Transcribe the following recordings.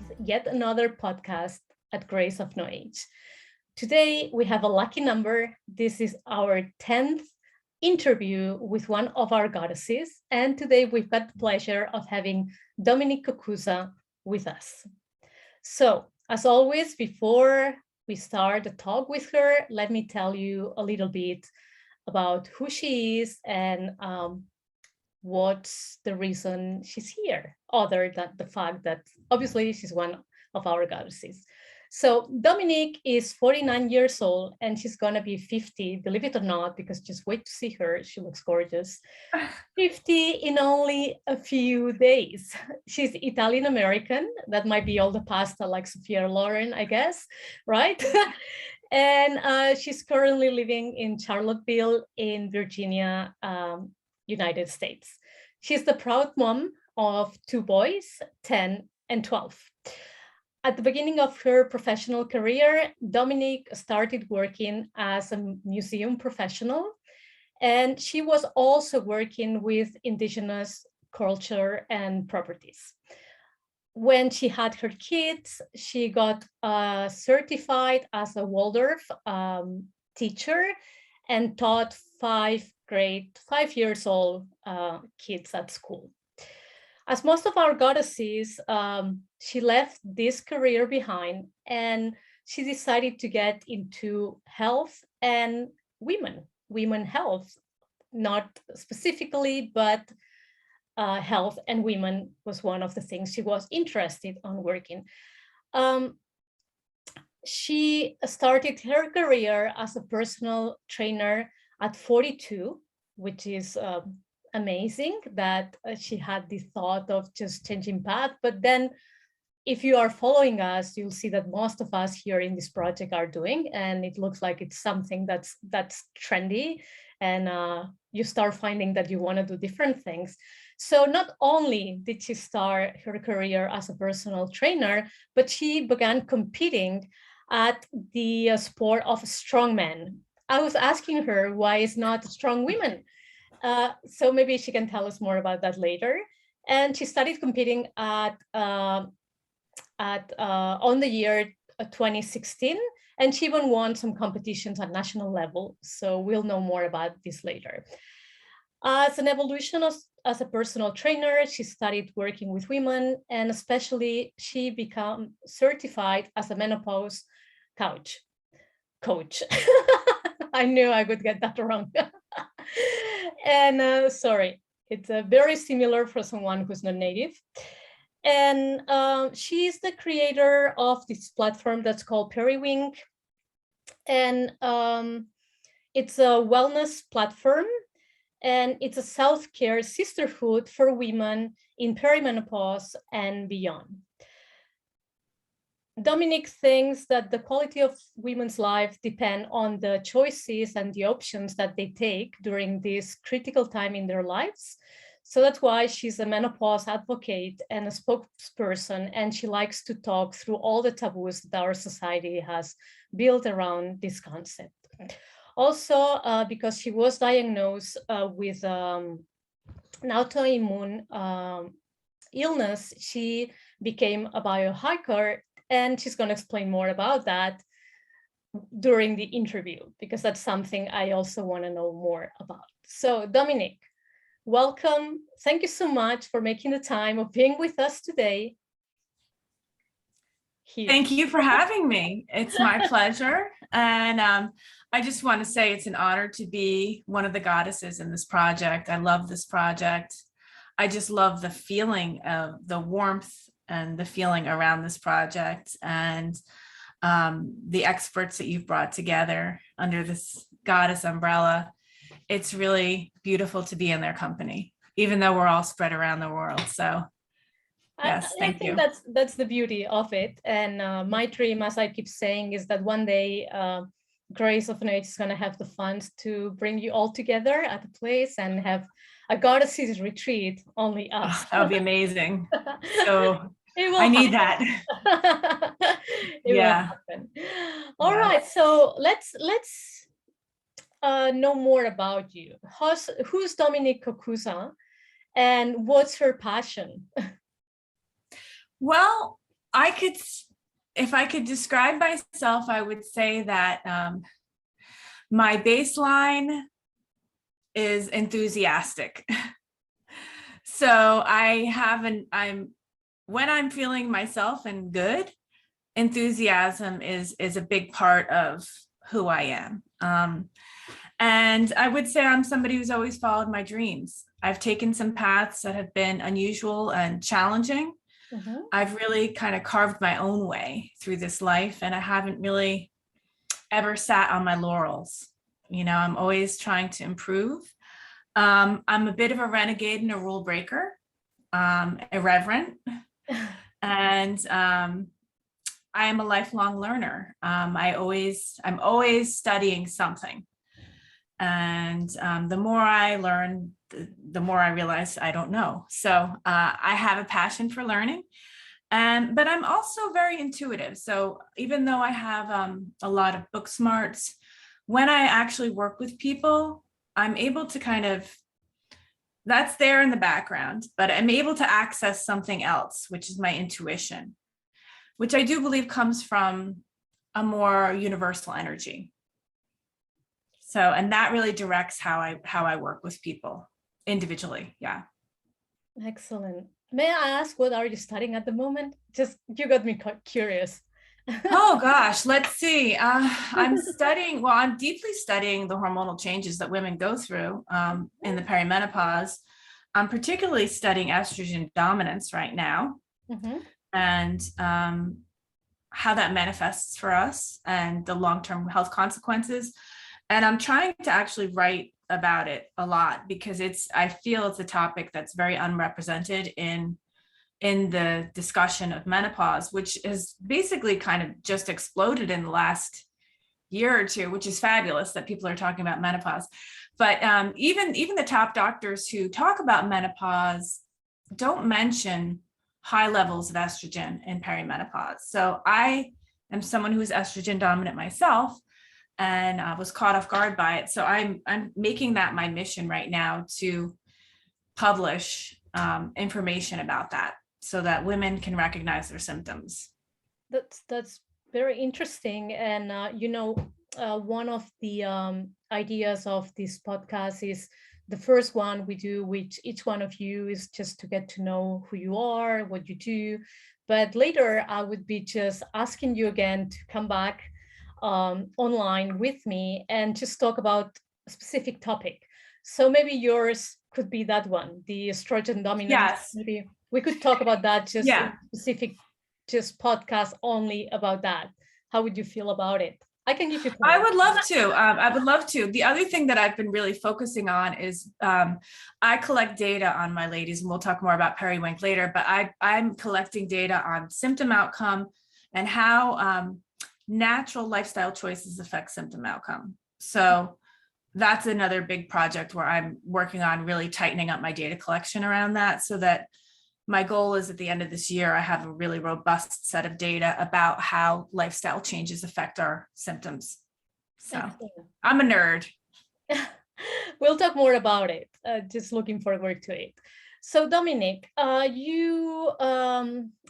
with yet another podcast at Grace of No Age. Today, we have a lucky number. This is our 10th interview with one of our goddesses. And today we've got the pleasure of having Dominique Cocuzza with us. So, as always, before we start the talk with her, let me tell you a little bit about who she is and what's the reason she's here, other than the fact that obviously she's one of our goddesses. So Dominique is 49 years old and she's gonna be 50, believe it or not, because just wait to see her, she looks gorgeous. 50 in only a few days. She's Italian-American, that might be all the pasta like Sophia Loren, I guess, right? And she's currently living in Charlottesville in Virginia, United States. She's the proud mom of 2 boys, 10 and 12. At the beginning of her professional career, Dominique started working as a museum professional, and she was also working with indigenous culture and properties. When she had her kids, she got certified as a Waldorf teacher and taught 5 years old kids at school. As most of our goddesses, she left this career behind and she decided to get into health and women health, not specifically, but health and women was one of the things she was interested in working. She started her career as a personal trainer at 42, which is amazing that she had the thought of just changing path. But then if you are following us, you'll see that most of us here in this project are doing, and it looks like it's something that's trendy, and you start finding that you want to do different things. So not only did she start her career as a personal trainer, but she began competing at the sport of strongman. I was asking her why it's not strong women. So maybe she can tell us more about that later. And she started competing on the year 2016, and she even won some competitions at national level. So we'll know more about this later. As an evolution as a personal trainer, she started working with women, and especially she became certified as a menopause coach. I knew I would get that wrong. And sorry, it's very similar for someone who's not native. And she's the creator of this platform that's called Periwink. And it's a wellness platform, and it's a self-care sisterhood for women in perimenopause and beyond. Dominique thinks that the quality of women's life depend on the choices and the options that they take during this critical time in their lives. So that's why she's a menopause advocate and a spokesperson, and she likes to talk through all the taboos that our society has built around this concept. Also, because she was diagnosed with an autoimmune illness, she became a biohacker. And she's going to explain more about that during the interview, because that's something I also want to know more about. So Dominique, welcome. Thank you so much for making the time of being with us today. Here. Thank you for having me. It's my pleasure. And I just want to say it's an honor to be one of the goddesses in this project. I love this project. I just love the feeling of the warmth and the feeling around this project, and the experts that you've brought together under this goddess umbrella. It's really beautiful to be in their company, even though we're all spread around the world. So yes, thank you. I think that's the beauty of it. And my dream, as I keep saying, is that one day Grace of No Age is going to have the funds to bring you all together at a place and have a goddesses retreat, only us. Oh, that would be amazing. So I need that. Yeah. All right. So let's know more about you. Who's Dominique Cocuzza, and what's her passion? Well, if I could describe myself, I would say that my baseline is enthusiastic. So when I'm feeling myself and good, enthusiasm is a big part of who I am. And I would say I'm somebody who's always followed my dreams. I've taken some paths that have been unusual and challenging. I've really kind of carved my own way through this life, and I haven't really ever sat on my laurels. You know, I'm always trying to improve. I'm a bit of a renegade and a rule breaker, irreverent, and I am a lifelong learner. I'm always studying something. And the more I learn, the more I realize I don't know. So I have a passion for learning, but I'm also very intuitive. So even though I have a lot of book smarts, when I actually work with people, I'm able to that's there in the background, but I'm able to access something else, which is my intuition, which I do believe comes from a more universal energy. So, and that really directs how I work with people individually. Yeah. Excellent. May I ask, what are you studying at the moment? Just, you got me curious. Oh gosh, let's see. I'm deeply studying the hormonal changes that women go through in the perimenopause. I'm particularly studying estrogen dominance right now, and how that manifests for us and the long-term health consequences. And I'm trying to actually write about it a lot because I feel it's a topic that's very unrepresented in the discussion of menopause, which has basically kind of just exploded in the last year or two, which is fabulous that people are talking about menopause. But even the top doctors who talk about menopause don't mention high levels of estrogen in perimenopause. So I am someone who is estrogen dominant myself, and was caught off guard by it. So I'm making that my mission right now to publish information about that so that women can recognize their symptoms. That's very interesting. And one of the ideas of this podcast is the first one we do with each one of you is just to get to know who you are, what you do. But later I would be just asking you again to come back online with me and just talk about a specific topic. So maybe yours could be that one, the estrogen dominance. Yes. Maybe we could talk about that, just in specific, just podcast only about that. How would you feel about it? I can give you time. I would love to. I would love to. The other thing that I've been really focusing on is I collect data on my ladies, and we'll talk more about Periwink later, but I'm collecting data on symptom outcome and how natural lifestyle choices affect symptom outcome. So that's another big project where I'm working on really tightening up my data collection around that, so that my goal is at the end of this year, I have a really robust set of data about how lifestyle changes affect our symptoms. So I'm a nerd. We'll talk more about it. Just looking forward to it. So Dominique, you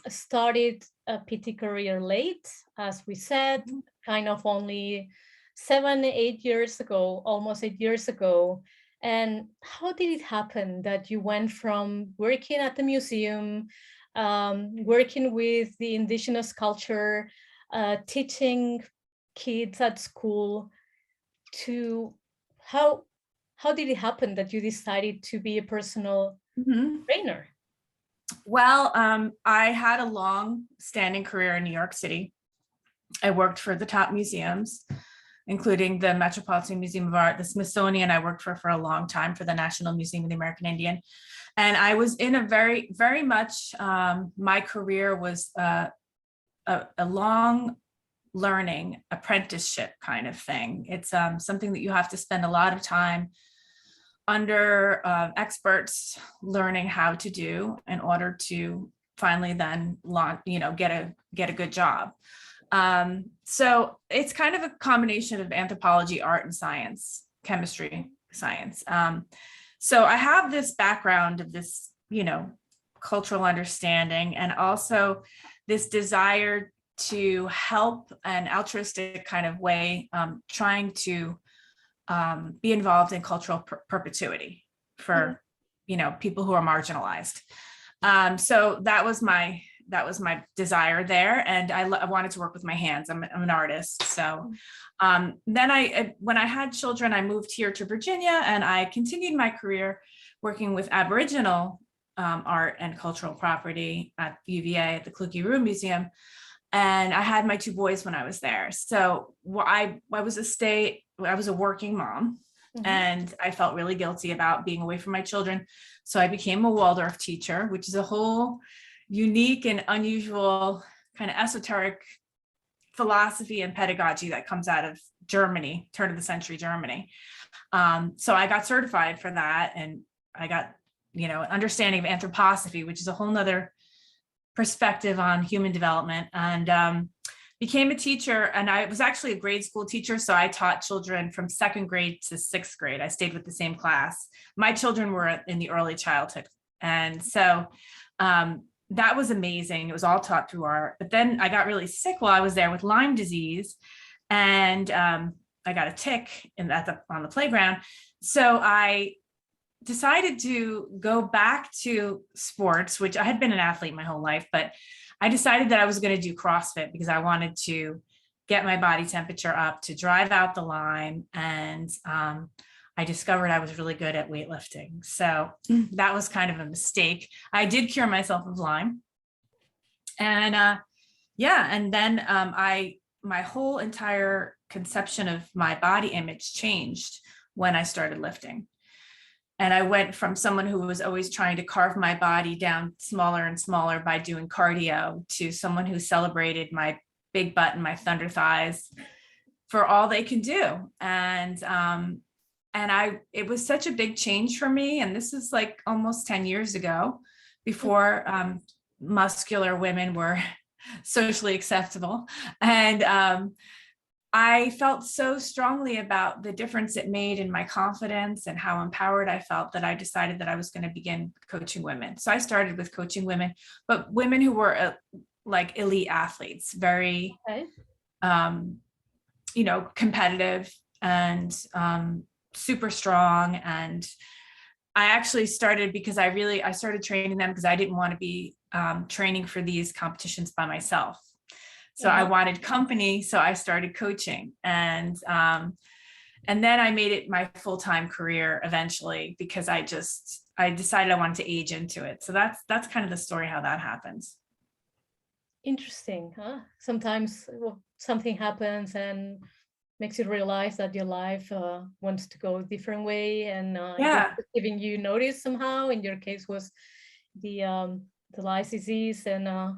started a PT career late, as we said, kind of only 7-8 years ago, almost 8 years ago. And how did it happen that you went from working at the museum, working with the indigenous culture, teaching kids at school, to how did it happen that you decided to be a personal trainer? Well, I had a long-standing career in New York City. I worked for the top museums, including the Metropolitan Museum of Art, the Smithsonian. I worked for a long time for the National Museum of the American Indian. And I was in a very, very much, my career was a long learning apprenticeship kind of thing. It's something that you have to spend a lot of time under experts learning how to do in order to finally then get a good job. So it's kind of a combination of anthropology, art, and science, chemistry, science. So I have this background of this, cultural understanding, and also this desire to help an altruistic kind of way, trying to be involved in cultural perpetuity for, people who are marginalized. So that was my desire there. And I wanted to work with my hands. I'm an artist. So then when I had children, I moved here to Virginia, and I continued my career working with Aboriginal art and cultural property at UVA at the 𝐦𝐿 Museum. And I had my two boys when I was there. So I was a working mom, and I felt really guilty about being away from my children. So I became a Waldorf teacher, which is a whole unique and unusual kind of esoteric philosophy and pedagogy that comes out of Germany, turn of the century Germany. So I got certified for that, and I got, an understanding of anthroposophy, which is a whole nother perspective on human development, and became a teacher. And I was actually a grade school teacher. So I taught children from 2nd grade to 6th grade. I stayed with the same class. My children were in the early childhood. And so that was amazing. It was all taught through art. But then I got really sick while I was there with Lyme disease, and I got a tick on the playground. So I decided to go back to sports, which I had been an athlete my whole life, but I decided that I was going to do CrossFit because I wanted to get my body temperature up to drive out the Lyme. And I discovered I was really good at weightlifting. So that was kind of a mistake. I did cure myself of Lyme. And and then my whole entire conception of my body image changed when I started lifting. And I went from someone who was always trying to carve my body down smaller and smaller by doing cardio to someone who celebrated my big butt and my thunder thighs for all they can do. And it was such a big change for me. And this is like almost 10 years ago, before muscular women were socially acceptable. And I felt so strongly about the difference it made in my confidence and how empowered I felt that I decided that I was going to begin coaching women. So I started with coaching women, but women who were like elite athletes, very, competitive and super strong. And I actually started because I started training them because I didn't want to be training for these competitions by myself. So I wanted company. So I started coaching, and then I made it my full-time career eventually because I decided I wanted to age into it. So that's kind of the story how that happens. Interesting, huh? Sometimes something happens and makes you realize that your life wants to go a different way, and giving you notice somehow. In your case was the Lyme disease, and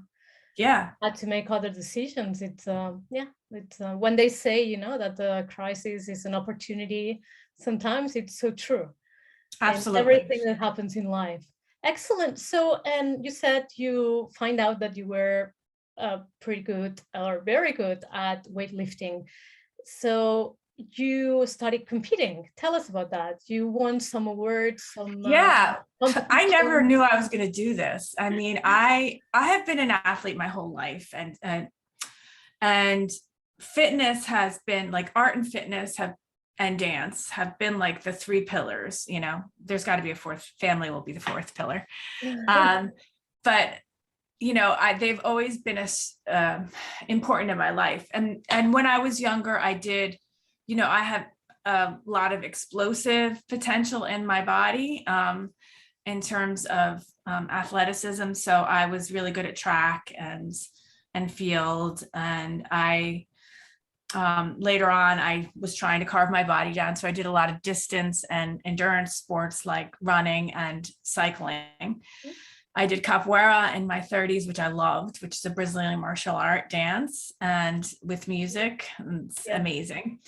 had to make other decisions. It's when they say that the crisis is an opportunity, sometimes it's so true. Absolutely. And everything that happens in life. Excellent. So, and you said you find out that you were pretty good or very good at weightlifting. So you started competing. Tell us about that. You won some awards. I never knew I was going to do this. I mean, I have been an athlete my whole life, and fitness has been like art and fitness and dance have been like the 3 pillars. There's got to be a fourth. Family will be the 4th pillar. But they've always been important in my life. And when I was younger, I did. I have a lot of explosive potential in my body in terms of athleticism. So I was really good at track and field. And I later on, I was trying to carve my body down. So I did a lot of distance and endurance sports like running and cycling. I did capoeira in my 30s, which I loved, which is a Brazilian martial art dance and with music. It's amazing.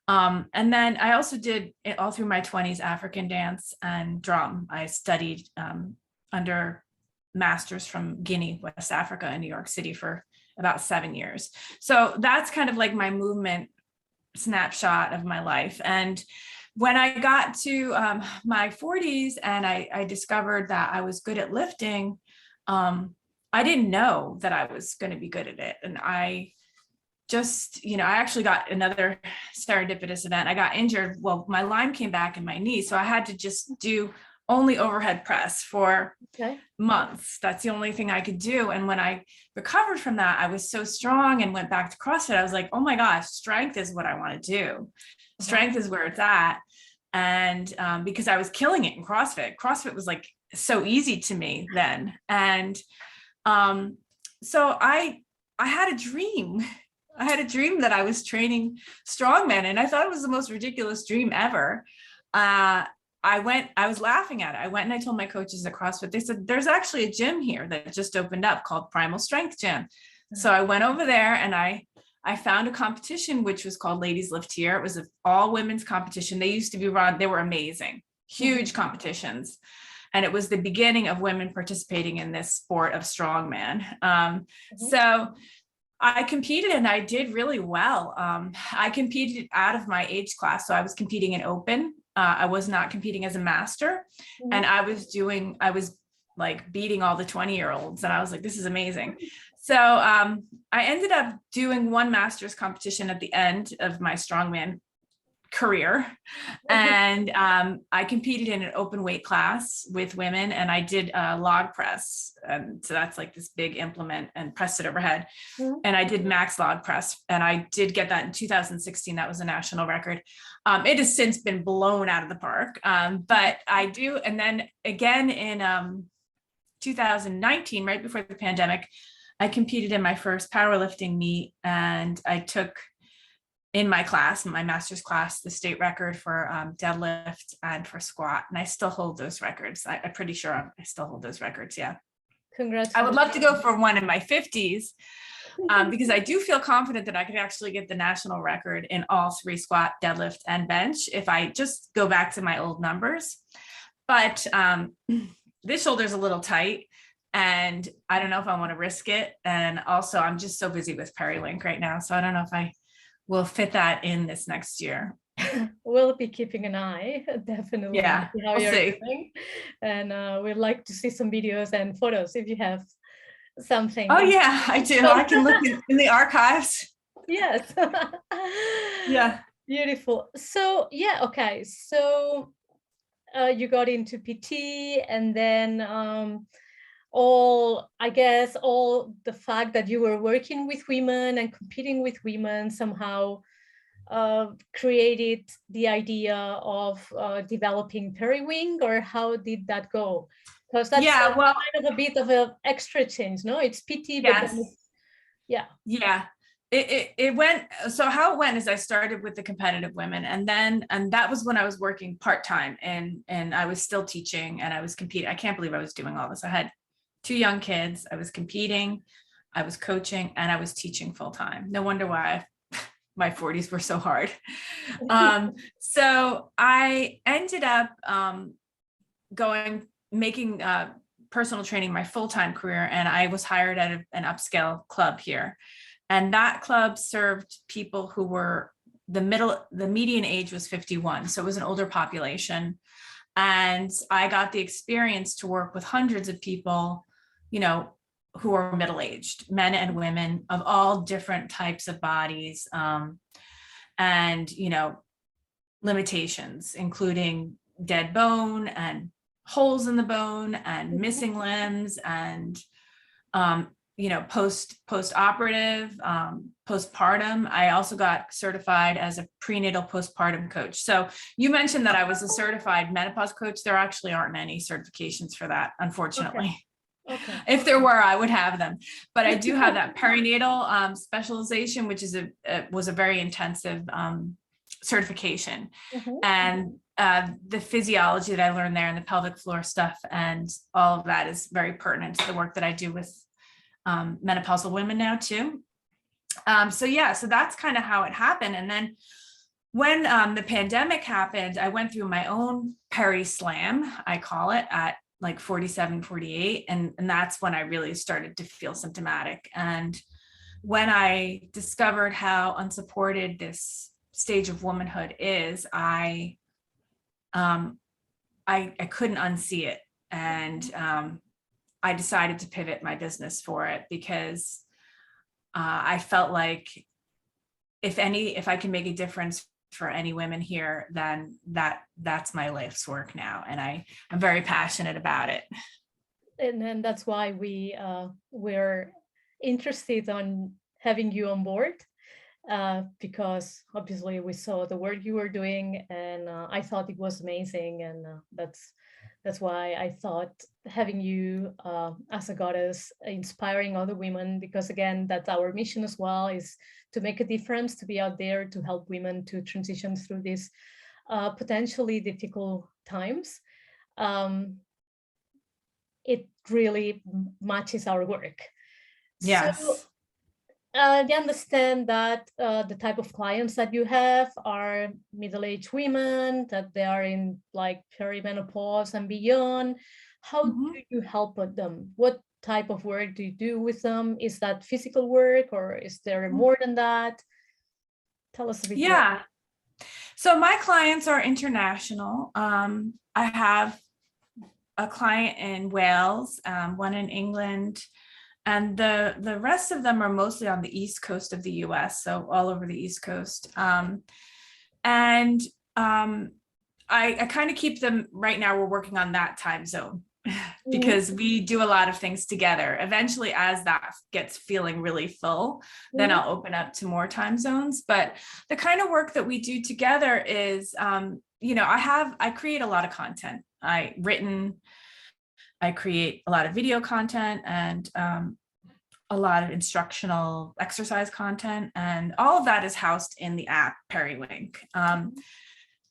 And then I also did it all through my 20s, African dance and drum. I studied under masters from Guinea, West Africa, in New York City for about 7 years. So that's kind of like my movement snapshot of my life. And when I got to my 40s and I discovered that I was good at lifting, I didn't know that I was going to be good at it. And I just, I actually got another serendipitous event. I got injured. Well, my Lyme came back in my knee. So I had to just do only overhead press for months. That's the only thing I could do. And when I recovered from that, I was so strong and went back to CrossFit. I was like, oh my gosh, strength is what I want to do. Strength is where it's at. And because I was killing it in CrossFit was like so easy to me then. And so I had a dream. I had a dream that I was training strongmen, and I thought it was the most ridiculous dream ever. I was laughing at it. I went and I told my coaches at CrossFit, they said, there's actually a gym here that just opened up called Primal Strength Gym. So I went over there and I found a competition, which was called Ladies Lift Here. It was an all women's competition. They used to be run, they were amazing, huge competitions. And it was the beginning of women participating in this sport of strongman. So I competed and I did really well. I competed out of my age class. So I was competing in open. I was not competing as a master. And I was like beating all the 20-year-olds. And I was like, this is amazing. So I ended up doing one master's competition at the end of my strongman career. And I competed in an open weight class with women, and I did log press. And so that's like this big implement, and pressed it overhead. And I did max log press, and I did get that in 2016. That was a national record. It has since been blown out of the park. But I do. And then again in 2019, right before the pandemic, I competed in my first powerlifting meet, and I took in my class, my master's class, the state record for deadlift and for squat. And I still hold those records. I'm pretty sure I still hold those records. Yeah. Congrats. I would love to go for one in my 50s because I do feel confident that I could actually get the national record in all three: squat, deadlift, and bench if I just go back to my old numbers. But this shoulder's a little tight, and I don't know if I want to risk it. And also I'm just so busy with Periwink right now. So I don't know if I will fit that in this next year. We'll be keeping an eye, definitely. Yeah, how we'll you're see. doing. And we'd like to see some videos and photos if you have something. Oh yeah, I do. I can look in the archives. Yes. Yeah. Beautiful. So yeah, okay. So you got into PT, and then all the fact that you were working with women and competing with women somehow created the idea of developing Periwink, or how did that go? Because that's kind of a bit of an extra change, no? It's PT, but then it went. So how it went is I started with the competitive women, and that was when I was working part-time, and I was still teaching, and I was competing. I can't believe I was doing all this. I had 2 young kids. I was competing, I was coaching, and I was teaching full-time. No wonder why my 40s were so hard. So I ended up making personal training my full-time career, and I was hired at an upscale club here. And that club served people who were the median age was 51. So it was an older population. And I got the experience to work with hundreds of people, who are middle-aged, men and women of all different types of bodies, and, limitations, including dead bone and holes in the bone and missing limbs and, post-operative, postpartum. I also got certified as a prenatal postpartum coach. So you mentioned that I was a certified menopause coach. There actually aren't any certifications for that, unfortunately. Okay. If there were, I would have them. But I do have that perinatal specialization, which was a very intensive certification. And the physiology that I learned there and the pelvic floor stuff and all of that is very pertinent to the work that I do with menopausal women now too. So that's kind of how it happened. And then when the pandemic happened, I went through my own peri slam, I call it, at like 47, 48. And that's when I really started to feel symptomatic. And when I discovered how unsupported this stage of womanhood is, I couldn't unsee it. And I decided to pivot my business for it because I felt like if I can make a difference for any women here, then that's my life's work now. And I'm very passionate about it. And then that's why we're interested on having you on board, because obviously we saw the work you were doing, and I thought it was amazing. And that's why I thought having you as a goddess inspiring other women, because again, that's our mission as well, is to make a difference, to be out there to help women to transition through these potentially difficult times. It really matches our work. Yes. So I understand that the type of clients that you have are middle-aged women, that they are in like perimenopause and beyond. How do you help them? What type of work do you do with them? Is that physical work, or is there more than that? Tell us a bit more. Yeah. So my clients are international. I have a client in Wales, one in England, and the rest of them are mostly on the East Coast of the US, so all over the East Coast. I kind of keep them right now. We're working on that time zone because we do a lot of things together. Eventually, as that gets feeling really full, then I'll open up to more time zones. But the kind of work that we do together is, I create a lot of content. I create a lot of video content and a lot of instructional exercise content, and all of that is housed in the app Periwink.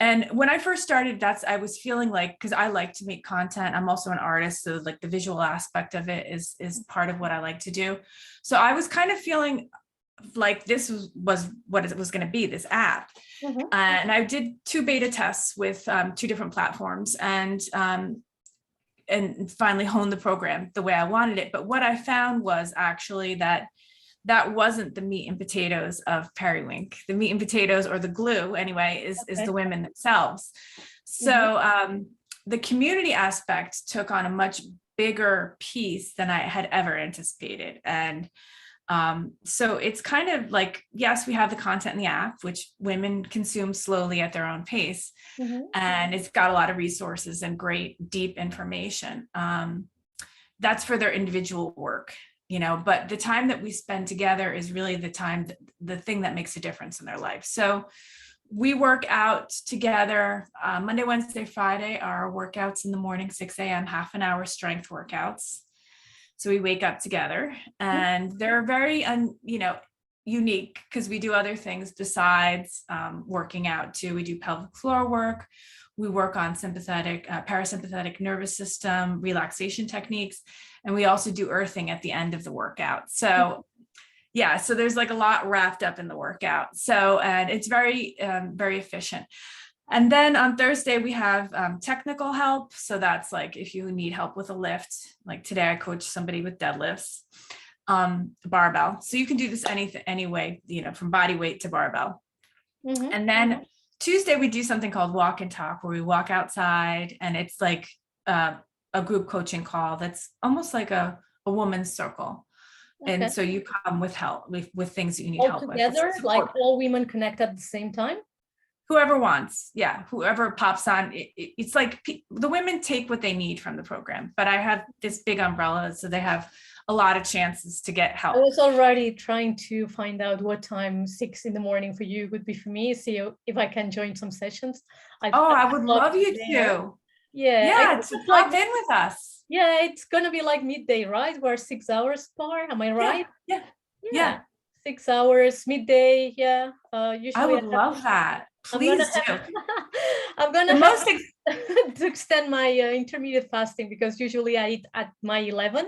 And when I first started, I was feeling like, because I like to make content, I'm also an artist, so like the visual aspect of it is part of what I like to do. So I was kind of feeling like this was what it was going to be, this app. And I did 2 beta tests with 2 different platforms, and finally honed the program the way I wanted it. But what I found was actually that wasn't the meat and potatoes of Periwink. The meat and potatoes, or the glue anyway, is the women themselves. So the community aspect took on a much bigger piece than I had ever anticipated. And so it's kind of like, yes, we have the content in the app, which women consume slowly at their own pace. And it's got a lot of resources and great deep information. That's for their individual work, but the time that we spend together is really the thing that makes a difference in their life. So we work out together Monday, Wednesday, Friday, our workouts in the morning, 6 a.m., half an hour strength workouts. So we wake up together, and they're very, unique, because we do other things besides working out too. We do pelvic floor work. We work on parasympathetic nervous system, relaxation techniques, and we also do earthing at the end of the workout. So so there's like a lot wrapped up in the workout. So, and it's very, very efficient. And then on Thursday, we have technical help. So that's like if you need help with a lift, like today I coach somebody with deadlifts, barbell. So you can do this any way, from body weight to barbell. And then Tuesday, we do something called walk and talk, where we walk outside, and it's like a group coaching call that's almost like a woman's circle. And so you come with help, with things that you need help with. Together, like all women connect at the same time? Whoever wants, whoever pops on. It's like the women take what they need from the program, but I have this big umbrella, so they have a lot of chances to get help. I was already trying to find out what time 6 a.m. for you would be for me, see if I can join some sessions. I would love you to. Yeah, to pop in with us. Yeah, it's gonna be like midday, right? We're 6 hours apart. Am I right? Yeah. 6 hours, midday. Yeah. Usually I would love that. Please do. I'm gonna have to extend my intermediate fasting, because usually I eat at my 11.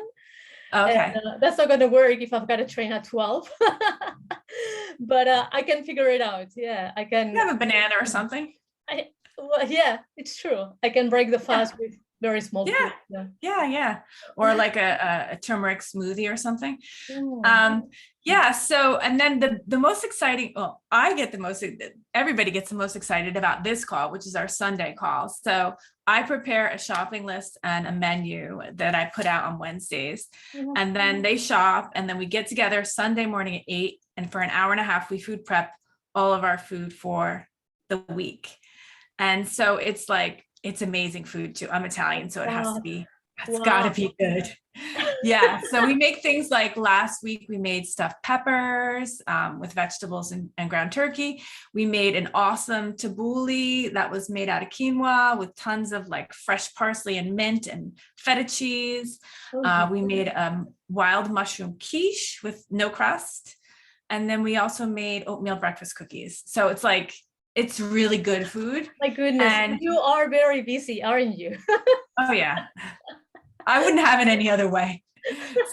Okay. And, that's not gonna work if I've got to train at 12. But I can figure it out. Yeah, I can. You have a banana or something. Well, yeah, it's true. I can break the fast very small food. Yeah. Or like a turmeric smoothie or something. Mm. Yeah. So, and then the most exciting, well, everybody gets the most excited about this call, which is our Sunday call. So I prepare a shopping list and a menu that I put out on Wednesdays, and then they shop, and then we get together Sunday morning at 8. And for an hour and a half, we food prep all of our food for the week. And so it's amazing food too. I'm Italian, so it's gotta be good. Yeah. So we make things like last week we made stuffed peppers with vegetables and ground turkey. We made an awesome tabbouleh that was made out of quinoa with tons of like fresh parsley and mint and feta cheese. We made a wild mushroom quiche with no crust. And then we also made oatmeal breakfast cookies. So it's really good food. My goodness, and you are very busy, aren't you? Oh yeah. I wouldn't have it any other way.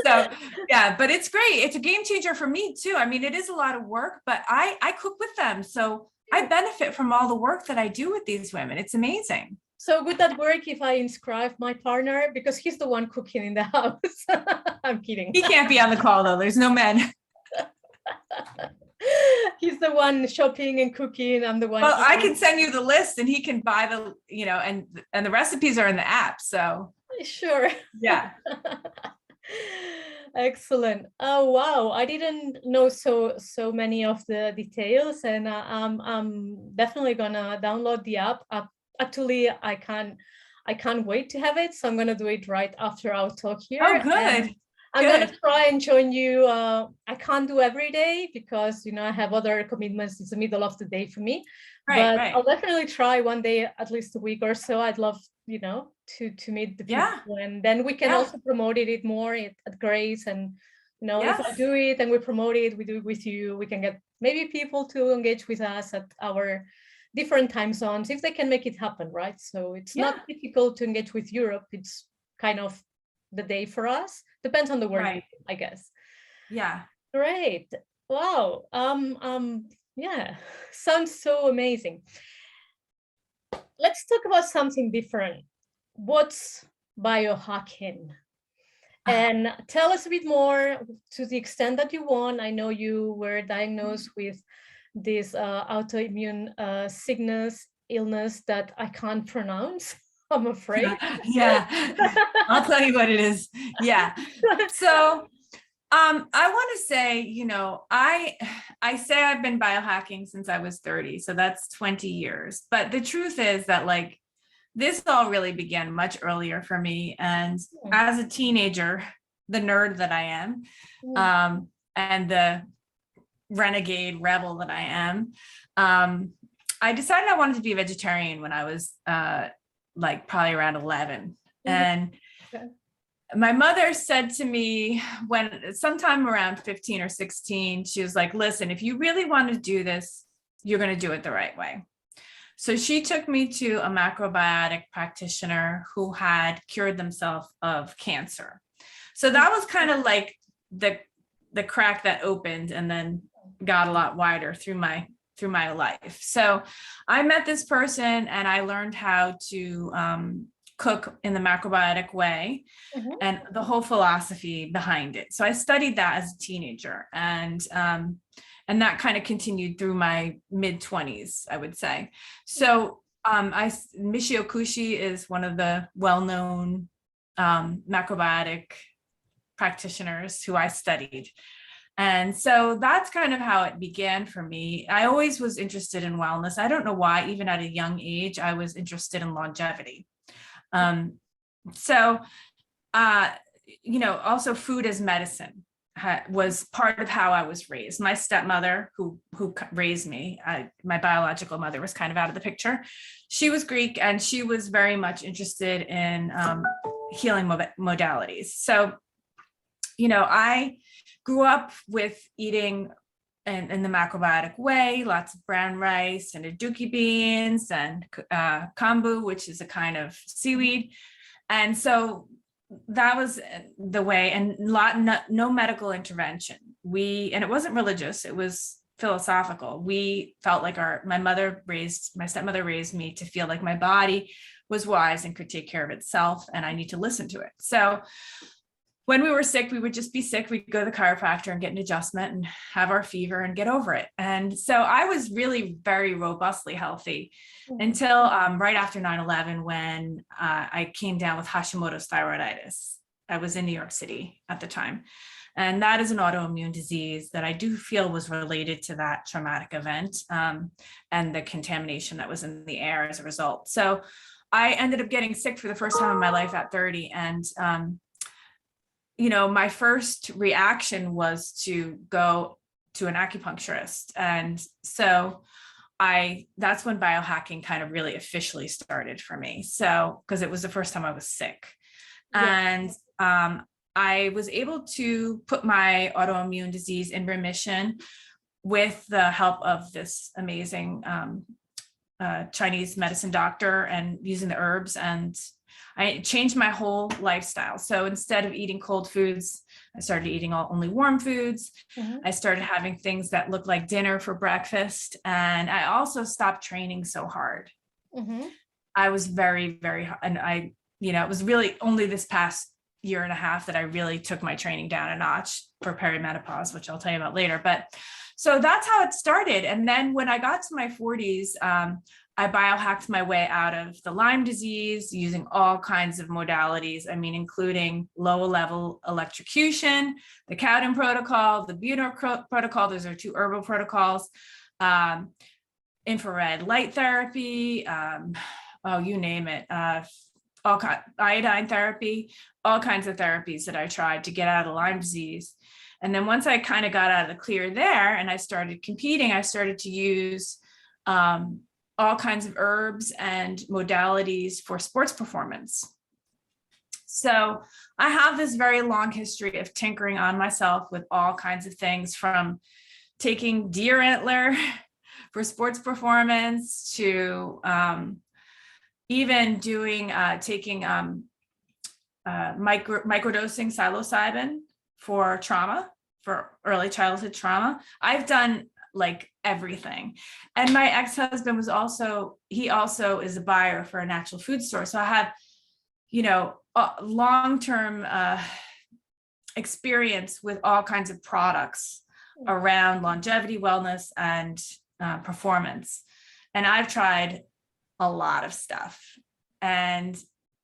So yeah, but it's great. It's a game changer for me too. I mean, it is a lot of work, but I cook with them. So I benefit from all the work that I do with these women. It's amazing. So would that work if I inscribe my partner? Because he's the one cooking in the house. I'm kidding. He can't be on the call though. There's no men. He's the one shopping and cooking. I'm the one. Well, I can send you the list and he can buy and the recipes are in the app. So sure. Yeah. Excellent. Oh wow, I didn't know so many of the details, and I'm definitely gonna download the app. Actually, I can't wait to have it, so I'm gonna do it right after our talk here. Oh, good. I'm gonna try and join you. I can't do every day because I have other commitments. It's the middle of the day for me. But I'll definitely try one day, at least a week or so. I'd love, to meet the people, and then we can also promote it more at Grace. And if I do it and we promote it, we do it with you. We can get maybe people to engage with us at our different time zones if they can make it happen, right? So it's not difficult to engage with Europe. It's kind of the day for us. Depends on the work, I guess. Yeah. Great. Wow. Yeah, sounds so amazing. Let's talk about something different. What's biohacking? And tell us a bit more to the extent that you want. I know you were diagnosed with this autoimmune illness that I can't pronounce, I'm afraid. Yeah. I'll tell you what it is. Yeah. So I want to say, I say I've been biohacking since I was 30, so that's 20 years. But the truth is that this all really began much earlier for me. And as a teenager, the nerd that I am, and the renegade rebel that I am, I decided I wanted to be a vegetarian when I was probably around 11. And my mother said to me when sometime around 15 or 16, she was like, listen, if you really want to do this, you're going to do it the right way. So she took me to a macrobiotic practitioner who had cured themselves of cancer. So that was kind of like the crack that opened and then got a lot wider through my life. So I met this person and I learned how to cook in the macrobiotic way and the whole philosophy behind it. So I studied that as a teenager, and that kind of continued through my mid-20s, I would say. So Michio Kushi is one of the well-known macrobiotic practitioners who I studied. And so that's kind of how it began for me. I always was interested in wellness. I don't know why, even at a young age, I was interested in longevity. Also food as medicine was part of how I was raised. My stepmother, who raised me, my biological mother was kind of out of the picture. She was Greek and she was very much interested in healing modalities. So, I grew up with eating in the macrobiotic way, lots of brown rice and aduki beans and kombu, which is a kind of seaweed. And so that was the way, and no medical intervention. And it wasn't religious, it was philosophical. We felt like my stepmother raised me to feel like my body was wise and could take care of itself, and I need to listen to it. So when we were sick, we would just be sick. We'd go to the chiropractor and get an adjustment and have our fever and get over it. And so I was really very robustly healthy until right after 9/11, when I came down with Hashimoto's thyroiditis. I was in New York City at the time. And that is an autoimmune disease that I do feel was related to that traumatic event, and the contamination that was in the air as a result. So I ended up getting sick for the first time in my life at 30. And my first reaction was to go to an acupuncturist. And so that's when biohacking kind of really officially started for me. So, because it was the first time I was sick. Yeah. And I was able to put my autoimmune disease in remission with the help of this amazing Chinese medicine doctor, and using the herbs, and I changed my whole lifestyle. So instead of eating cold foods, I started eating only warm foods. Mm-hmm. I started having things that looked like dinner for breakfast. And I also stopped training so hard. Mm-hmm. I was very, very, and it was really only this past year and a half that I really took my training down a notch for perimenopause, which I'll tell you about later. But so that's how it started. And then when I got to my 40s, I biohacked my way out of the Lyme disease using all kinds of modalities. I mean, including low level electrocution, the Cowden protocol, the Biohacking protocol. Those are 2 herbal protocols, infrared light therapy, you name it, iodine therapy, all kinds of therapies that I tried to get out of Lyme disease. And then once I kind of got out of the clear there and I started competing, I started to use all kinds of herbs and modalities for sports performance. So I have this very long history of tinkering on myself with all kinds of things, from taking deer antler for sports performance to even taking microdosing 𝐷𝐿 for trauma, for early childhood trauma. I've done like everything. And my ex-husband he also is a buyer for a natural food store. So I have, long-term experience with all kinds of products around longevity, wellness, and performance. And I've tried a lot of stuff, and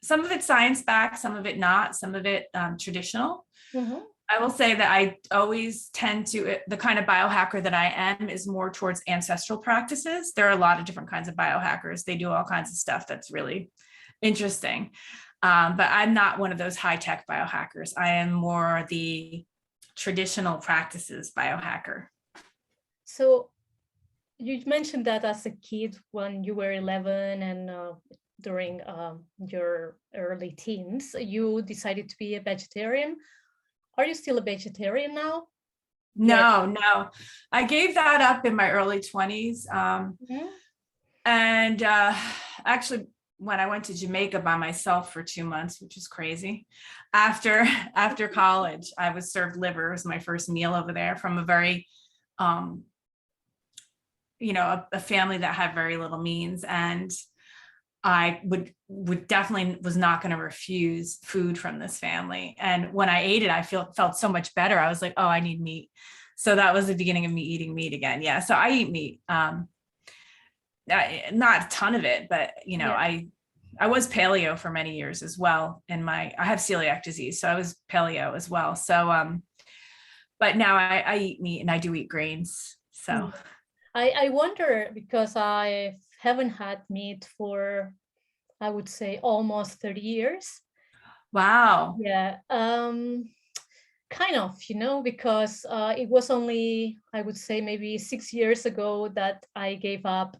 some of it science-backed, some of it not, some of it traditional. Mm-hmm. I will say that I always tend to, the kind of biohacker that I am is more towards ancestral practices. There are a lot of different kinds of biohackers. They do all kinds of stuff that's really interesting. But I'm not one of those high-tech biohackers. I am more the traditional practices biohacker. So you mentioned that as a kid when you were 11 and during your early teens, you decided to be a vegetarian. Are you still a vegetarian now? No. I gave that up in my early 20s. Mm-hmm. And actually, when I went to Jamaica by myself for 2 months, which is crazy, after college, I was served liver as my first meal over there from a very, a family that had very little means. And I would definitely was not going to refuse food from this family. And when I ate it, I felt so much better. I was like, oh, I need meat. So that was the beginning of me eating meat again. Yeah. So I eat meat. Not a ton of it, but I was paleo for many years as well. And I have celiac disease, so I was paleo as well. So, but now I eat meat, and I do eat grains. So I wonder, because I haven't had meat for, I would say, almost 30 years. Wow. Yeah. Kind of, because it was only, I would say, maybe 6 years ago that I gave up,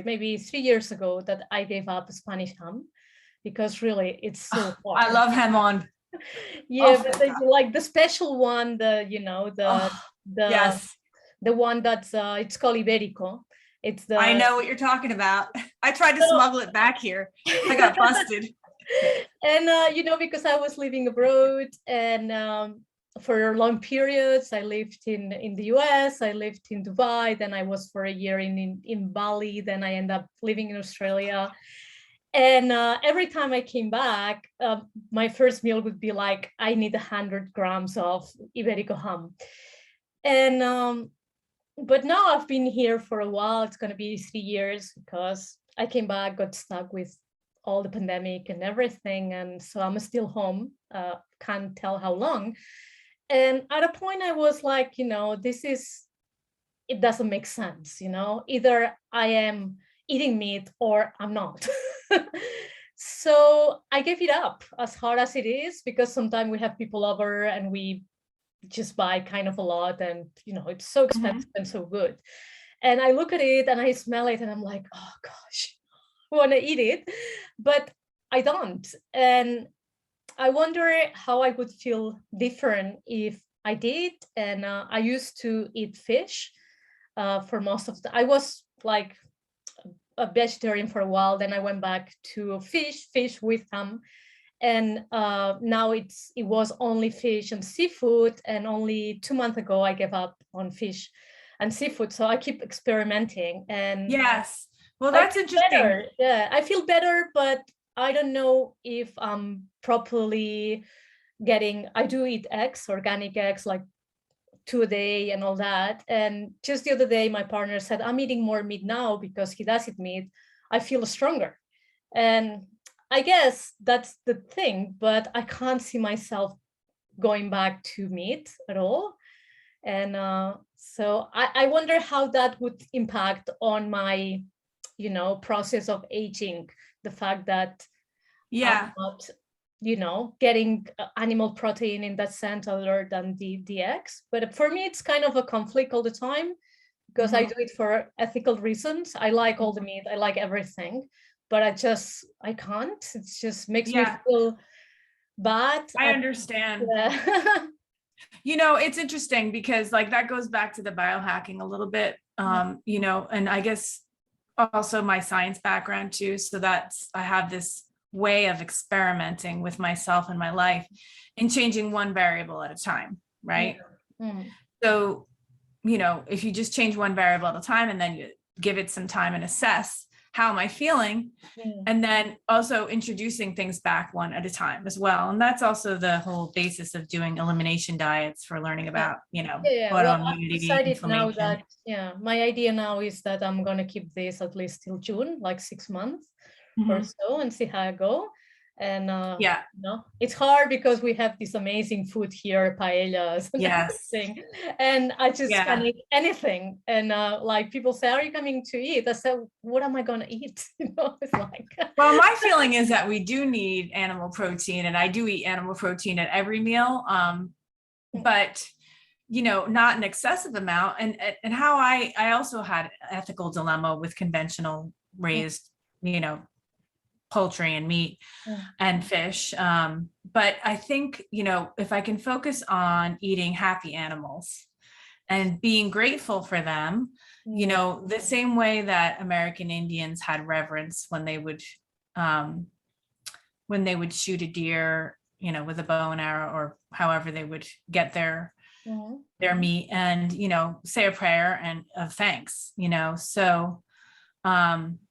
maybe 3 years ago that I gave up Spanish ham, because really it's so hard. I love jamon. Yeah, but like the special one, yes. The one that's it's called Ibérico. I know what you're talking about. I tried to smuggle it back here. I got busted. And because I was living abroad, and for long periods. I lived in the US, I lived in Dubai, then I was for a year in Bali, then I ended up living in Australia. And every time I came back, my first meal would be like, I need 100 grams of Iberico ham. And but now I've been here for a while. It's going to be 3 years because I came back, got stuck with all the pandemic and everything. And so I'm still home. Can't tell how long. And at a point I was like, it doesn't make sense, either I am eating meat or I'm not. So I gave it up, as hard as it is, because sometimes we have people over and we just buy kind of a lot, and it's so expensive and so good. And I look at it and I smell it and I'm like, oh gosh, I want to eat it, but I don't. And I wonder how I would feel different if I did. And I used to eat fish for most of I was like a vegetarian for a while. Then I went back to fish with ham. And now it was only fish and seafood. And only 2 months ago, I gave up on fish and seafood. So I keep experimenting. And yes, well, that's interesting. Better. Yeah, I feel better, but I don't know if I'm properly I do eat eggs, organic eggs, like 2 a day and all that. And just the other day, my partner said, I'm eating more meat now because he does eat meat. I feel stronger. And I guess that's the thing, but I can't see myself going back to meat at all. And so I wonder how that would impact on my, process of aging. The fact that I'm not, getting animal protein in that sense other than the eggs. But for me, it's kind of a conflict all the time because I do it for ethical reasons. I like all the meat. I like everything. But I can't. It just makes me feel bad. I understand. Yeah. It's interesting because like that goes back to the biohacking a little bit, and I guess also my science background too. So I have this way of experimenting with myself and my life and changing one variable at a time, right? So, if you just change one variable at a time and then you give it some time and assess, how am I feeling? And then also introducing things back one at a time as well. And that's also the whole basis of doing elimination diets for learning about, autoimmunity, I decided now inflammation. that, my idea now is that I'm going to keep this at least till June, like 6 months or so, and see how I go. And it's hard because we have this amazing food here, paellas and everything, and I just can't eat anything. And like people say, are you coming to eat? I said, what am I going to eat? It's like, well, my feeling is that we do need animal protein, and I do eat animal protein at every meal, but not an excessive amount. And how I also had an ethical dilemma with conventional raised poultry and meat and fish. But I think, if I can focus on eating happy animals and being grateful for them, the same way that American Indians had reverence when they would shoot a deer, with a bow and arrow, or however they would get their meat, and, say a prayer and of thanks,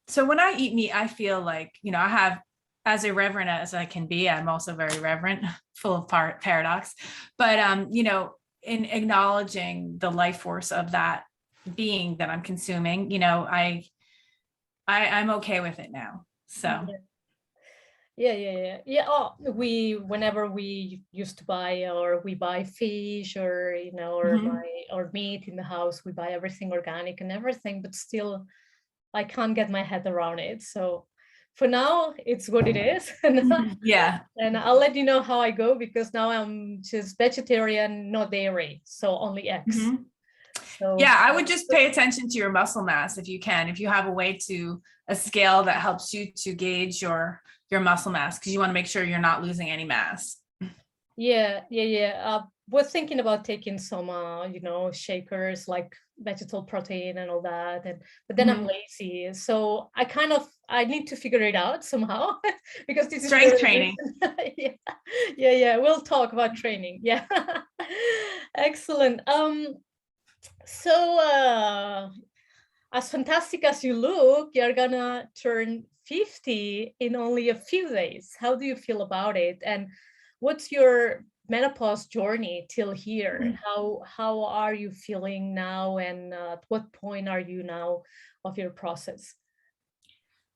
so when I eat meat, I feel like, I have, as irreverent as I can be, I'm also very reverent, full of paradox, but, in acknowledging the life force of that being that I'm consuming, I'm okay with it now. So. Yeah. Oh, whenever we used to buy, or we buy fish, or or meat in the house, we buy everything organic and everything, but still I can't get my head around it. So for now, it's what it is. And I'll let you know how I go, because now I'm just vegetarian, no dairy, so only eggs. So I would just pay attention to your muscle mass if you can. If you have a scale that helps you to gauge your muscle mass, because you want to make sure you're not losing any mass. Yeah. was thinking about taking some, shakers like vegetable protein and all that, but then I'm Mhm. lazy, so I need to figure it out somehow because this is Strength the training. reason. Yeah, yeah, yeah. We'll talk about training. Yeah, excellent. So as fantastic as you look, you're gonna turn 50 in only a few days. How do you feel about it? And what's your menopause journey till here? How are you feeling now? And at what point are you now of your process?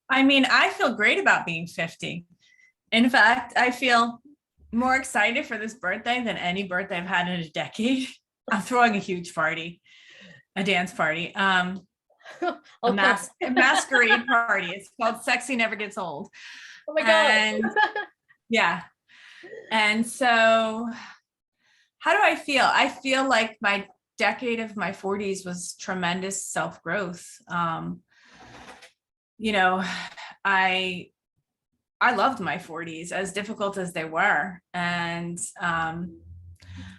I mean, I feel great about being 50. In fact, I feel more excited for this birthday than any birthday I've had in a decade. I'm throwing a huge party, a dance party, I'll come. a masquerade party. It's called Sexy Never Gets Old. Oh my God. And yeah. And so how do I feel? I feel like my decade of my 40s was tremendous self-growth. I loved my 40s, as difficult as they were. And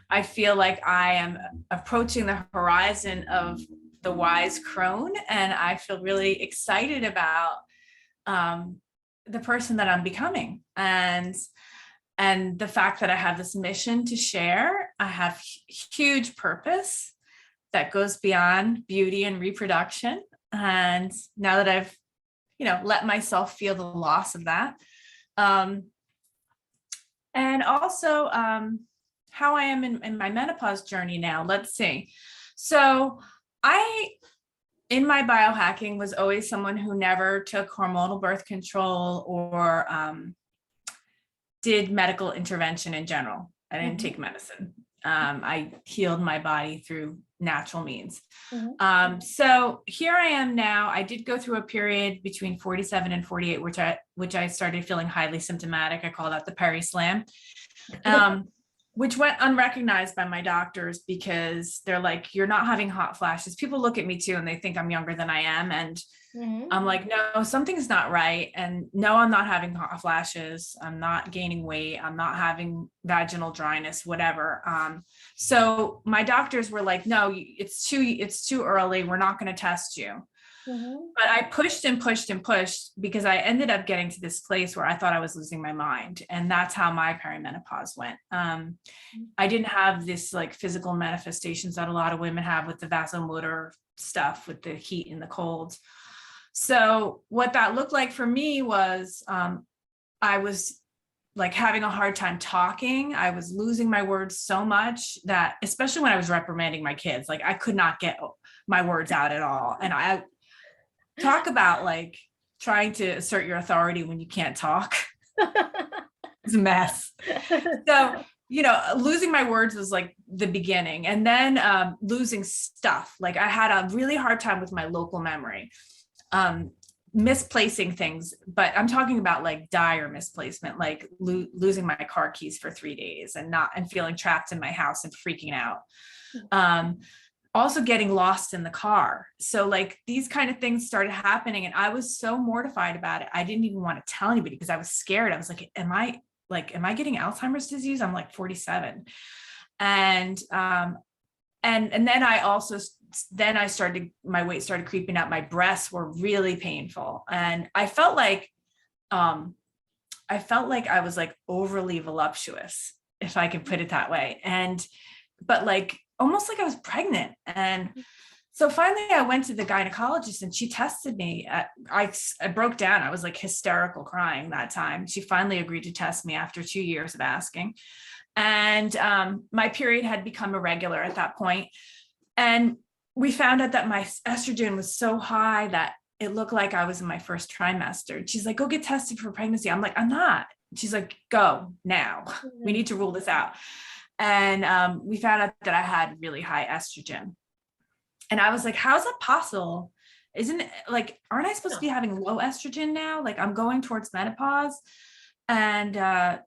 I feel like I am approaching the horizon of the wise crone, and I feel really excited about the person that I'm becoming, and the fact that I have this mission to share. I have huge purpose that goes beyond beauty and reproduction. And now that I've, let myself feel the loss of that. And also how I am in my menopause journey now. Let's see. So in my biohacking, was always someone who never took hormonal birth control or did medical intervention in general. I didn't take medicine. I healed my body through natural means. So here I am now. I did go through a period between 47 and 48, which I started feeling highly symptomatic. I call that the peri slam, which went unrecognized by my doctors because they're like, you're not having hot flashes. People look at me too, and they think I'm younger than I am. And I'm like, no, something's not right. And no, I'm not having hot flashes. I'm not gaining weight. I'm not having vaginal dryness, whatever. So my doctors were like, no, it's too early. We're not going to test you. But I pushed and pushed and pushed because I ended up getting to this place where I thought I was losing my mind. And that's how my perimenopause went. I didn't have this like physical manifestations that a lot of women have with the vasomotor stuff, with the heat and the cold. So what that looked like for me was I was like having a hard time talking. I was losing my words so much that, especially when I was reprimanding my kids, like I could not get my words out at all. And I talk about like trying to assert your authority when you can't talk. It's a mess. So, losing my words was like the beginning. And then losing stuff. Like I had a really hard time with my local memory. Misplacing things, but I'm talking about like dire misplacement, like losing my car keys for 3 days and feeling trapped in my house and freaking out. Also getting lost in the car. So like these kind of things started happening, and I was so mortified about it. I didn't even want to tell anybody because I was scared. I was like, am I getting Alzheimer's disease? I'm like 47. And then my weight started creeping up. My breasts were really painful. And I felt like I was like overly voluptuous, if I could put it that way. But like, almost like I was pregnant. And so finally I went to the gynecologist and she tested me. I broke down. I was like hysterical crying that time. She finally agreed to test me after 2 years of asking. And my period had become irregular at that point. And we found out that my estrogen was so high that it looked like I was in my first trimester. She's like, go get tested for pregnancy. I'm like, I'm not. She's like, go now. We need to rule this out. And we found out that I had really high estrogen. And I was like, how is that possible? Isn't it like, aren't I supposed to be having low estrogen now? Like I'm going towards menopause. And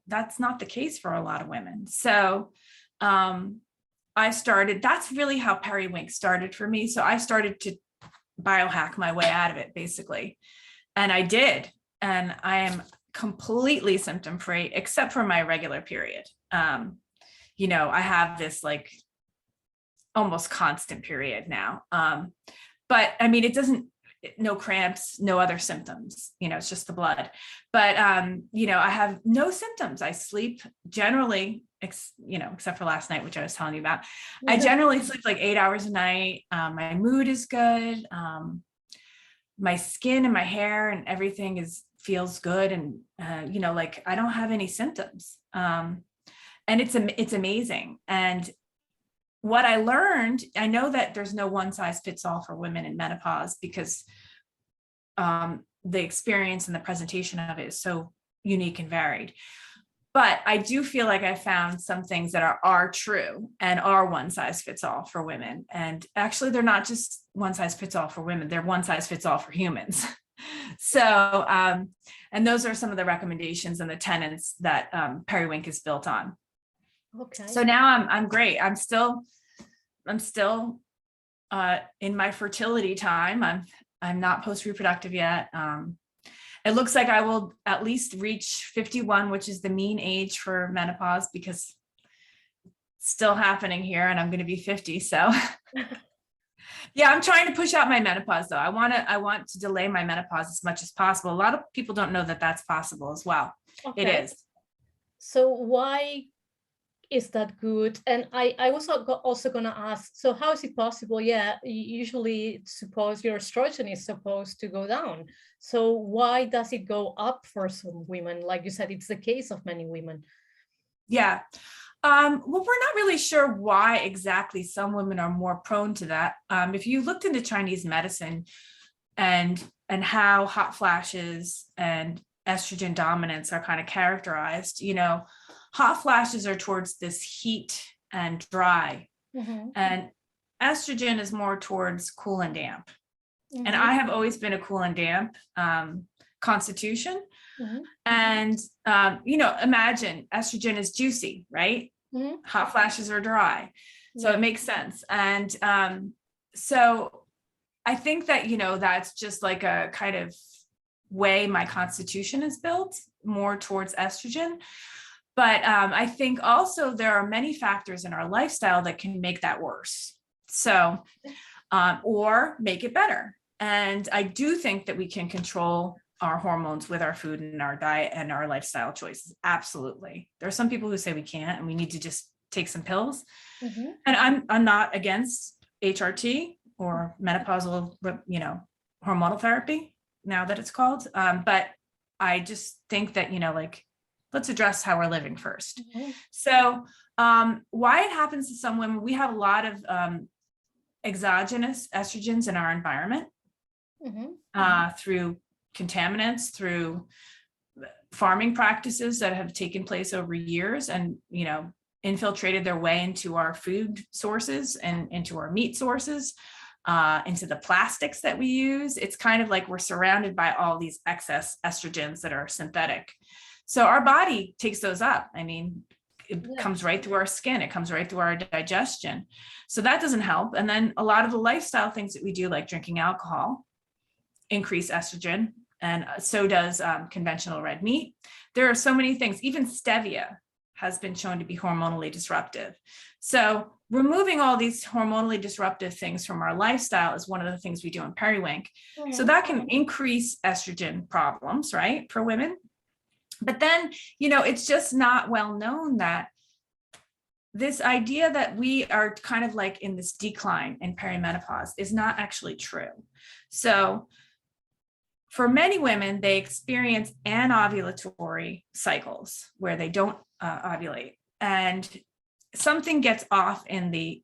that's not the case for a lot of women. So that's really how Periwink started for me. So I started to biohack my way out of it, basically. And I did. And I am completely symptom free, except for my regular period. I have this like almost constant period now. But I mean, it doesn't, no cramps, no other symptoms, it's just the blood. But, I have no symptoms. I sleep generally, except for last night, which I was telling you about. I generally sleep like 8 hours a night. My mood is good. My skin and my hair and everything feels good. And, like I don't have any symptoms. And it's amazing. And what I learned, I know that there's no one size fits all for women in menopause because the experience and the presentation of it is so unique and varied. But I do feel like I found some things that are true and are one size fits all for women. And actually, they're not just one size fits all for women, they're one size fits all for humans. So, and those are some of the recommendations and the tenets that Periwink is built on. Okay. So now I'm great. I'm still in my fertility time. I'm not post-reproductive yet. It looks like I will at least reach 51, which is the mean age for menopause, because it's still happening here and I'm going to be 50. So yeah, I'm trying to push out my menopause though. I want to delay my menopause as much as possible. A lot of people don't know that that's possible as well. Okay. It is. So why is that good? And I was also going to ask, so how is it possible? Yeah, usually suppose your estrogen is supposed to go down. So why does it go up for some women? Like you said, it's the case of many women. Yeah. Well, we're not really sure why exactly some women are more prone to that. If you looked into Chinese medicine and how hot flashes and estrogen dominance are kind of characterized, hot flashes are towards this heat and dry, and estrogen is more towards cool and damp. And I have always been a cool and damp constitution. And, imagine estrogen is juicy, right? Hot flashes are dry. So it makes sense. And so I think that, that's just like a kind of way my constitution is built, more towards estrogen. But I think also there are many factors in our lifestyle that can make that worse. So, or make it better. And I do think that we can control our hormones with our food and our diet and our lifestyle choices. Absolutely. There are some people who say we can't and we need to just take some pills. And I'm not against HRT or menopausal, hormonal therapy, now that it's called. But I just think that, let's address how we're living first. So why it happens to some women, we have a lot of exogenous estrogens in our environment through contaminants, through farming practices that have taken place over years and, infiltrated their way into our food sources and into our meat sources, into the plastics that we use. It's kind of like we're surrounded by all these excess estrogens that are synthetic. So our body takes those up. I mean, it comes right through our skin. It comes right through our digestion. So that doesn't help. And then a lot of the lifestyle things that we do, like drinking alcohol, increase estrogen. And so does conventional red meat. There are so many things. Even stevia has been shown to be hormonally disruptive. So removing all these hormonally disruptive things from our lifestyle is one of the things we do in Periwink. So that can increase estrogen problems, right, for women. But then, it's just not well known that this idea that we are kind of like in this decline in perimenopause is not actually true. So for many women, they experience anovulatory cycles where they don't ovulate, and something gets off in the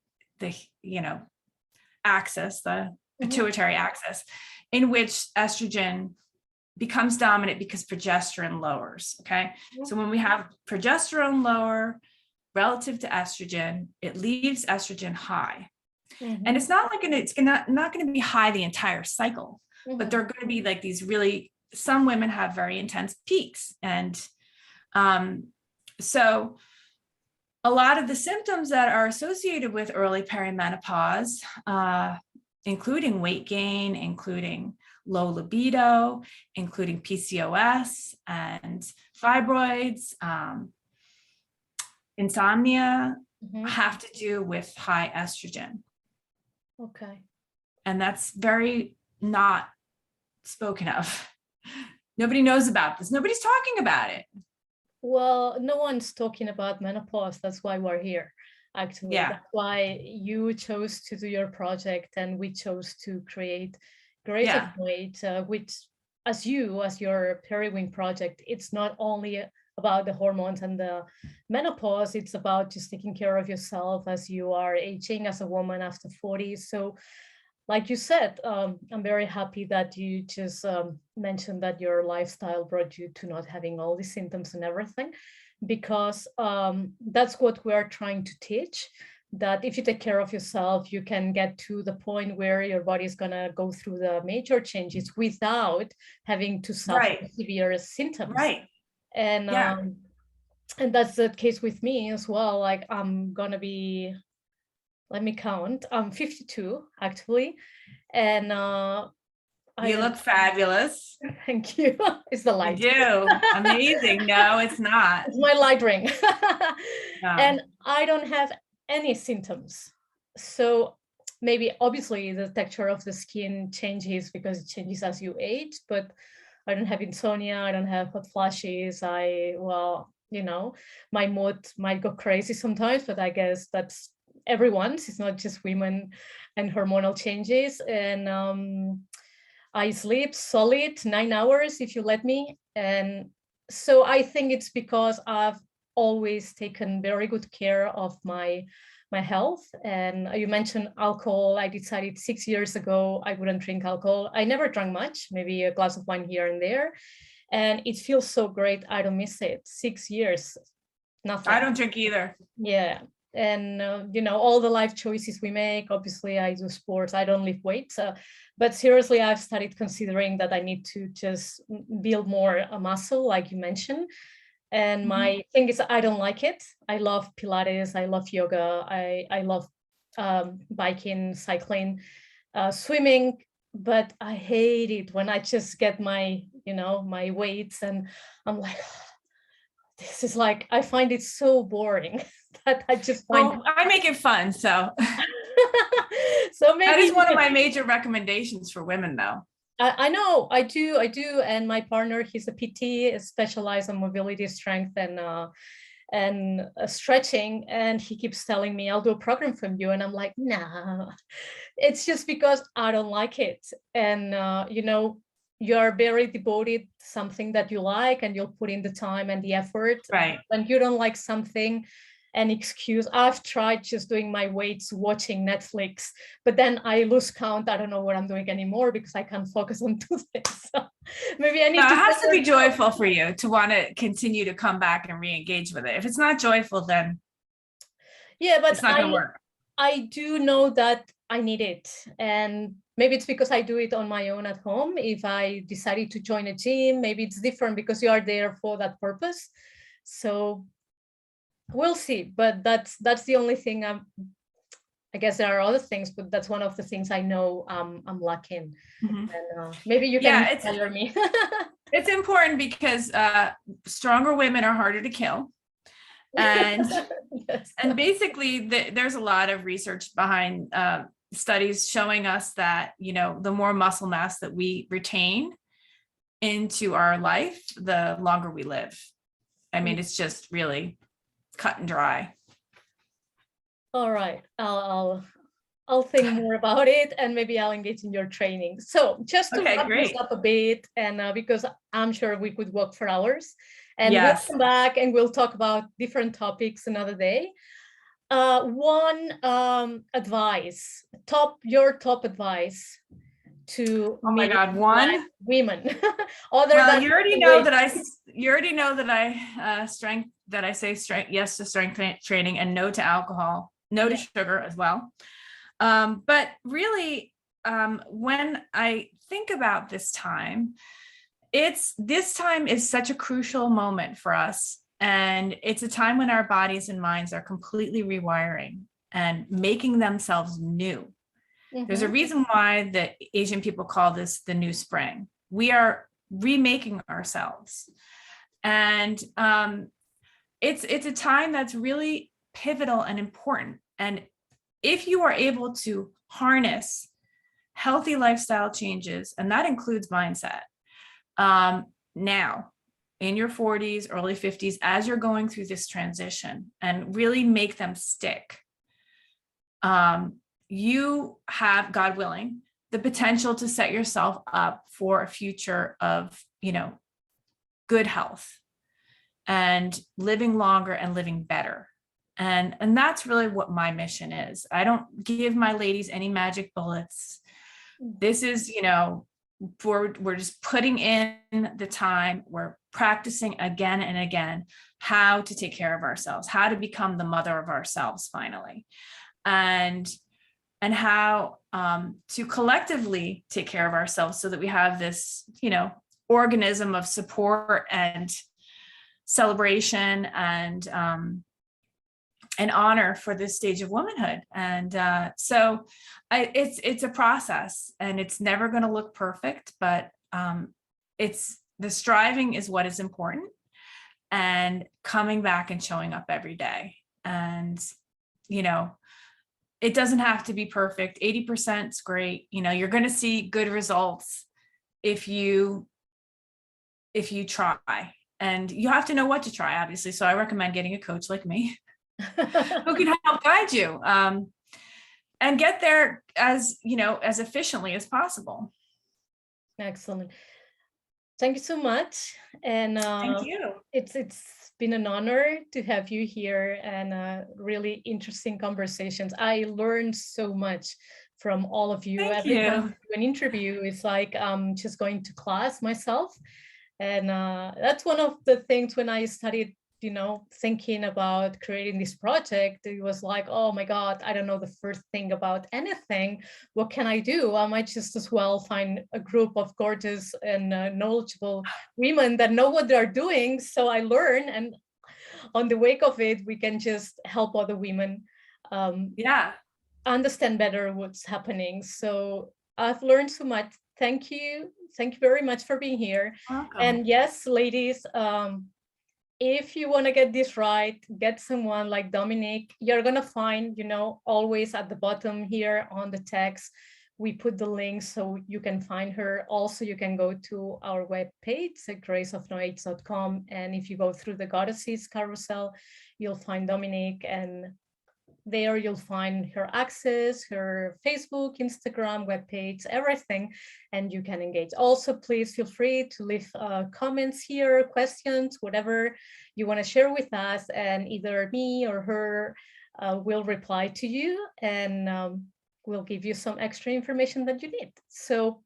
axis, the pituitary axis, in which estrogen becomes dominant because progesterone lowers. Okay. So when we have progesterone lower relative to estrogen, it leaves estrogen high. And it's not like it's not going to be high the entire cycle, but they're going to be like these some women have very intense peaks. And so a lot of the symptoms that are associated with early perimenopause, including weight gain, including low libido, including PCOS and fibroids, insomnia Mhm. have to do with high estrogen. Okay. And that's very not spoken of. Nobody knows about this. Nobody's talking about it. Well, no one's talking about menopause. That's why we're here, actually. Yeah. That's why you chose to do your project and we chose to create Creator of Periwink, which, as your Periwink project, it's not only about the hormones and the menopause, it's about just taking care of yourself as you are aging as a woman after 40. So like you said, I'm very happy that you just mentioned that your lifestyle brought you to not having all these symptoms and everything, because that's what we're trying to teach, that if you take care of yourself, you can get to the point where your body is going to go through the major changes without having to suffer severe symptoms. Right. And that's the case with me as well. Like I'm going to be, let me count, I'm 52 actually. And you look fabulous. Thank you. It's the light. You do. Amazing. No, it's not. It's my light ring. No. And I don't have any symptoms. So maybe obviously the texture of the skin changes because it changes as you age, but I don't have insomnia. I don't have hot flashes. Well, you know, my mood might go crazy sometimes, but I guess that's everyone's. It's not just women and hormonal changes. And I sleep solid 9 hours if you let me. And so I think it's because I've always taken very good care of my health. And you mentioned alcohol. I decided 6 years ago I wouldn't drink alcohol. I never drank much, maybe a glass of wine here and there. And it feels so great. I don't miss it. 6 years, nothing. I don't drink either. Yeah. And you know, all the life choices we make, obviously I do sports, I don't lift weights, but seriously I've started considering that I need to just build more muscle, like you mentioned. And my thing is, I don't like it. I love Pilates, I love yoga, I love biking, cycling, swimming, but I hate it when I just get my, you know, my weights and I'm like, this is like, I find it so boring that I just find. Well, I make it fun, so. So maybe that is one of my major recommendations for women, though. I know, I do, and my partner, he's a PT, specialized in mobility, strength, and stretching, and he keeps telling me, I'll do a program from you, and I'm like, nah, it's just because I don't like it. And you know, you're very devoted to something that you like and you'll put in the time and the effort. Right. When you don't like something, an excuse. I've tried just doing my weights, watching Netflix, but then I lose count. I don't know what I'm doing anymore because I can't focus on two things. So maybe I need to. It has to be joyful for you to want to continue to come back and re-engage with it. If it's not joyful, then yeah, but it's not going to work. I do know that I need it. And maybe it's because I do it on my own at home. If I decided to join a gym, maybe it's different because you are there for that purpose. So we'll see. But that's the only thing. I guess there are other things, but that's one of the things I know I'm lacking. And maybe you can inspire me. It's important because stronger women are harder to kill. And yes. And basically there's a lot of research behind studies showing us that, you know, the more muscle mass that we retain into our life, the longer we live. I mean, it's just really cut and dry. All right, I'll think more about it, and maybe I'll engage in your training. So just to wrap this up a bit, and because I'm sure we could walk for hours, and we'll come back and we'll talk about different topics another day. One advice, your top advice to women. Well, you already know that I say yes to strength training and no to alcohol, no to sugar as well. But really, when I think about this time is such a crucial moment for us. And it's a time when our bodies and minds are completely rewiring and making themselves new. There's a reason why the Asian people call this the new spring. We are remaking ourselves. And it's a time that's really pivotal and important. And if you are able to harness healthy lifestyle changes, and that includes mindset, now in your 40s, early 50s, as you're going through this transition, and really make them stick, you have, God willing, the potential to set yourself up for a future of, good health and living longer and living better. And that's really what my mission is. I don't give my ladies any magic bullets. This is, we're just putting in the time. We're practicing again and again how to take care of ourselves, how to become the mother of ourselves finally, and how to collectively take care of ourselves so that we have this, organism of support and celebration and honor for this stage of womanhood. And so it's a process, and it's never going to look perfect, but it's the striving is what is important, and coming back and showing up every day. And, it doesn't have to be perfect. 80% is great. You're going to see good results if you try, and you have to know what to try, obviously. So I recommend getting a coach like me who can help guide you and get there as efficiently as possible. Excellent. Thank you so much. And thank you. It's been an honor to have you here, and really interesting conversations. I learned so much from all of you. Every time I do an interview, it's like just going to class myself. And that's one of the things when I started, thinking about creating this project, it was like, oh my God, I don't know the first thing about anything. What can I do? I might just as well find a group of gorgeous and knowledgeable women that know what they're doing. So I learn, and on the wake of it, we can just help other women understand better what's happening. So I've learned so much. Thank you. Thank you very much for being here. Welcome. And yes, ladies, if you want to get this right, get someone like Dominique. You're going to find, always at the bottom here on the text, we put the link so you can find her. Also, you can go to our webpage at graceofnoh.com. And if you go through the Goddesses carousel, you'll find Dominique, and there you'll find her access, her Facebook, Instagram, webpage, everything, and you can engage. Also, please feel free to leave comments here, questions, whatever you want to share with us, and either me or her will reply to you, and we'll give you some extra information that you need. So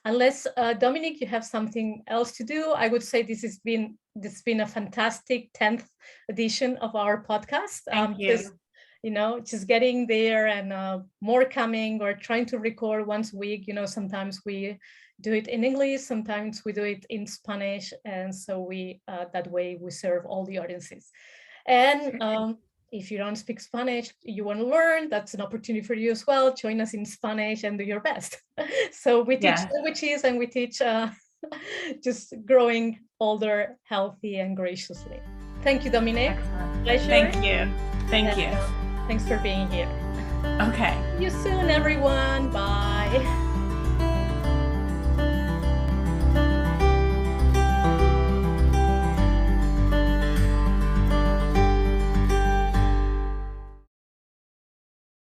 unless, Dominique, you have something else to do, I would say this has been a fantastic 10th edition of our podcast. Thank you. Just getting there, and more coming. We're trying to record once a week. Sometimes we do it in English, sometimes we do it in Spanish. And so we, that way we serve all the audiences. And if you don't speak Spanish, you want to learn, that's an opportunity for you as well. Join us in Spanish and do your best. So we teach languages, and we teach just growing older, healthy, and graciously. Thank you, Dominique. Pleasure. Thank you. Thank you. Thanks for being here. Okay. See you soon, everyone. Bye.